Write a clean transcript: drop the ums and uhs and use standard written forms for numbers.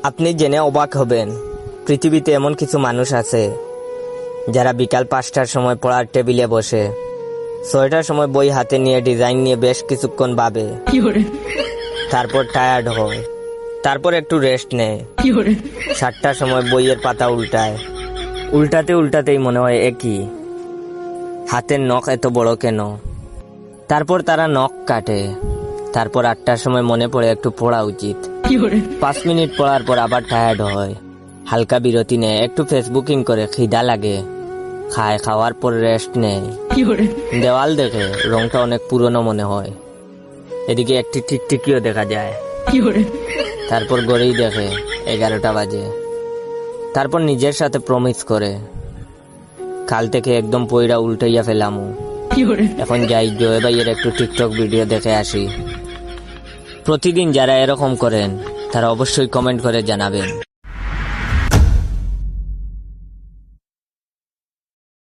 আপনি জেনে অবাক হবেন, পৃথিবীতে এমন কিছু মানুষ আছে যারা বিকাল 5টার সময় পড়ার টেবিলে বসে 6টার সময় বই হাতে নিয়ে ডিজাইন নিয়ে বেশ কিছুক্ষণ ভাবে, তারপর টায়ার্ড হয়, তারপর একটু রেস্ট নেয়। 7টার সময় বইয়ের পাতা উল্টায়, উল্টাতেই মনে হয় একই হাতের নখ এত বড় কেন। তারপর তারা নখ কাটে, তারপর 8টার সময় মনে পড়ে একটু পড়া উচিত। 5 মিনিট পড়ার পর আবার টায়ার্ড হয়, হালকা বিরতি নেয়, একটু ফেসবুকিং করে, খিদা লাগে, খায়, খাওয়ার পর রেস্ট নেয়। দেওয়াল দেখে, রংটা অনেক পুরনো মনে হয়, এদিকে একটি টিকটিকিও দেখা যায়। তারপর ঘড়ি দেখে 11টা বাজে, তারপর নিজের সাথে প্রমিস করে, কাল থেকে একদম পয়রা উল্টাইয়া ফেলামু, এখন যাই জয় ভাইয়ের একটু টিকটক ভিডিও দেখে আসি। প্রতিদিন যারা এরকম করেন তারা অবশ্যই কমেন্ট করে জানাবেন।